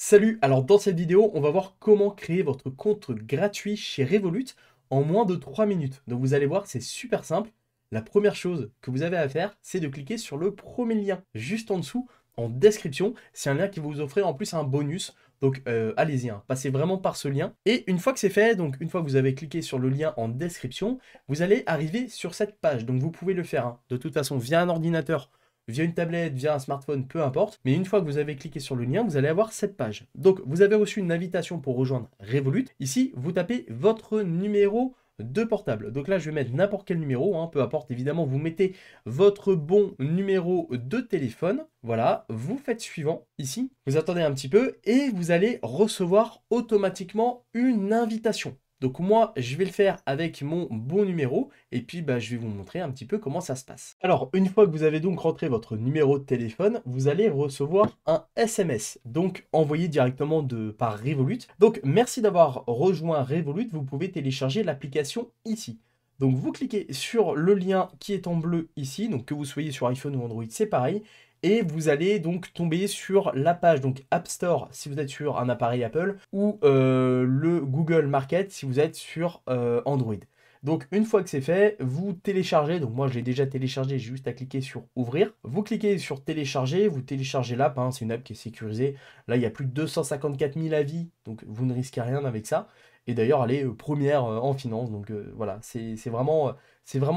Salut, alors dans cette vidéo, on va voir comment créer votre compte gratuit chez Revolut en moins de 3 minutes. Donc vous allez voir, c'est super simple. La première chose que vous avez à faire, c'est de cliquer sur le premier lien juste en dessous, en description. C'est un lien qui va vous offrir en plus un bonus. Donc allez-y, hein, passez vraiment par ce lien. Et une fois que c'est fait, donc une fois que vous avez cliqué sur le lien en description, vous allez arriver sur cette page. Donc vous pouvez le faire hein, de toute façon via un ordinateur, via une tablette, via un smartphone, peu importe. Mais une fois que vous avez cliqué sur le lien, vous allez avoir cette page. Donc, vous avez reçu une invitation pour rejoindre Revolut. Ici, vous tapez votre numéro de portable. Donc là, je vais mettre n'importe quel numéro, hein, peu importe. Évidemment, vous mettez votre bon numéro de téléphone. Voilà, vous faites suivant ici. Vous attendez un petit peu et vous allez recevoir automatiquement une invitation. Donc moi, je vais le faire avec mon bon numéro et puis je vais vous montrer un petit peu comment ça se passe. Alors, une fois que vous avez donc rentré votre numéro de téléphone, vous allez recevoir un SMS, donc envoyé directement par Revolut. Donc, merci d'avoir rejoint Revolut, vous pouvez télécharger l'application ici. Donc, vous cliquez sur le lien qui est en bleu ici, donc que vous soyez sur iPhone ou Android, c'est pareil. Et vous allez donc tomber sur la page donc App Store si vous êtes sur un appareil Apple ou le Google Market si vous êtes sur Android. Donc une fois que c'est fait, vous téléchargez, donc moi je l'ai déjà téléchargé, j'ai juste à cliquer sur ouvrir. Vous cliquez sur télécharger, vous téléchargez l'app, hein, c'est une app qui est sécurisée. Là il y a plus de 254 000 avis, donc vous ne risquez rien avec ça. Et d'ailleurs elle est première en finance, donc voilà, c'est vraiment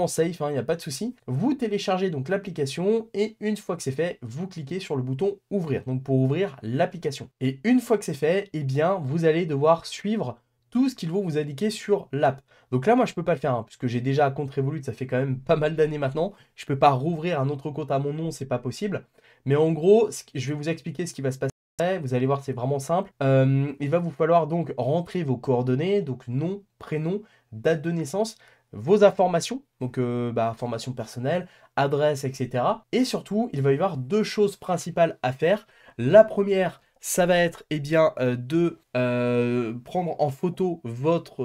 safe, hein, il n'y a pas de souci. Vous téléchargez donc l'application et une fois que c'est fait, vous cliquez sur le bouton ouvrir, donc pour ouvrir l'application. Et une fois que c'est fait, eh bien vous allez devoir suivre tout ce qu'ils vont vous indiquer sur l'app. Donc là, moi, je peux pas le faire, hein, puisque j'ai déjà un compte Revolut, ça fait quand même pas mal d'années maintenant. Je peux pas rouvrir un autre compte à mon nom, c'est pas possible. Mais en gros, je vais vous expliquer ce qui va se passer. Vous allez voir, c'est vraiment simple. Il va vous falloir donc rentrer vos coordonnées, donc nom, prénom, date de naissance, vos informations, donc informations personnelles, adresse, etc. Et surtout, il va y avoir deux choses principales à faire. La première, ça va être de prendre en photo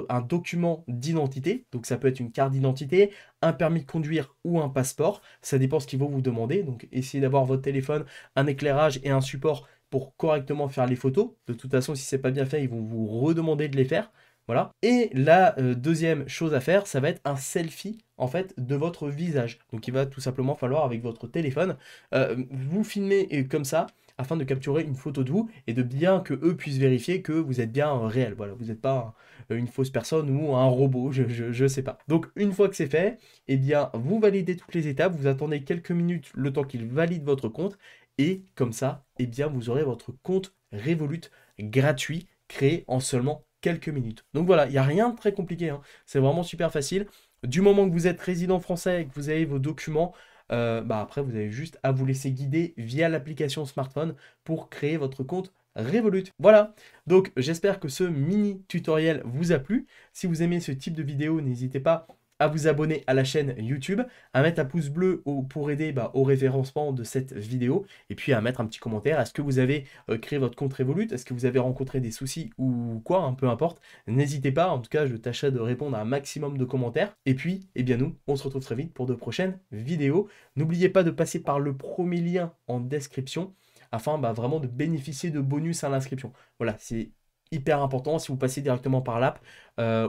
un document d'identité. Donc ça peut être une carte d'identité, un permis de conduire ou un passeport. Ça dépend ce qu'ils vont vous demander. Donc essayez d'avoir votre téléphone, un éclairage et un support pour correctement faire les photos. De toute façon, si c'est pas bien fait, ils vont vous redemander de les faire. Voilà. Et la deuxième chose à faire, ça va être un selfie en fait de votre visage. Donc il va tout simplement falloir avec votre téléphone vous filmer comme ça afin de capturer une photo de vous et de bien que eux puissent vérifier que vous êtes bien réel. Voilà, vous n'êtes pas une fausse personne ou un robot, je sais pas. Donc une fois que c'est fait, eh bien vous validez toutes les étapes, vous attendez quelques minutes le temps qu'il valide votre compte et comme ça, eh bien vous aurez votre compte Revolut gratuit créé en seulement quelques minutes. Donc voilà, il n'y a rien de très compliqué, hein. C'est vraiment super facile. Du moment que vous êtes résident français et que vous avez vos documents, après, vous avez juste à vous laisser guider via l'application smartphone pour créer votre compte Revolut. Voilà, donc j'espère que ce mini tutoriel vous a plu. Si vous aimez ce type de vidéo, n'hésitez pas à vous abonner à la chaîne YouTube, à mettre un pouce bleu pour aider au référencement de cette vidéo, et puis à mettre un petit commentaire. Est-ce que vous avez créé votre compte Revolut? Est-ce que vous avez rencontré des soucis ou quoi, hein, peu importe. N'hésitez pas, en tout cas, je tâcherai de répondre à un maximum de commentaires. Et puis, eh bien nous, on se retrouve très vite pour de prochaines vidéos. N'oubliez pas de passer par le premier lien en description, afin vraiment de bénéficier de bonus à l'inscription. Voilà, c'est hyper important. Si vous passez directement par l'app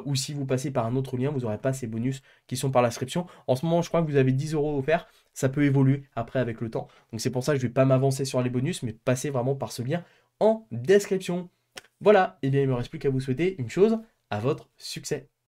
ou si vous passez par un autre lien, vous n'aurez pas ces bonus qui sont par l'inscription. En ce moment, je crois que vous avez 10 € offerts. Ça peut évoluer après avec le temps. Donc c'est pour ça que je ne vais pas m'avancer sur les bonus, mais passer vraiment par ce lien en description. Voilà, et bien il ne me reste plus qu'à vous souhaiter une chose, à votre succès.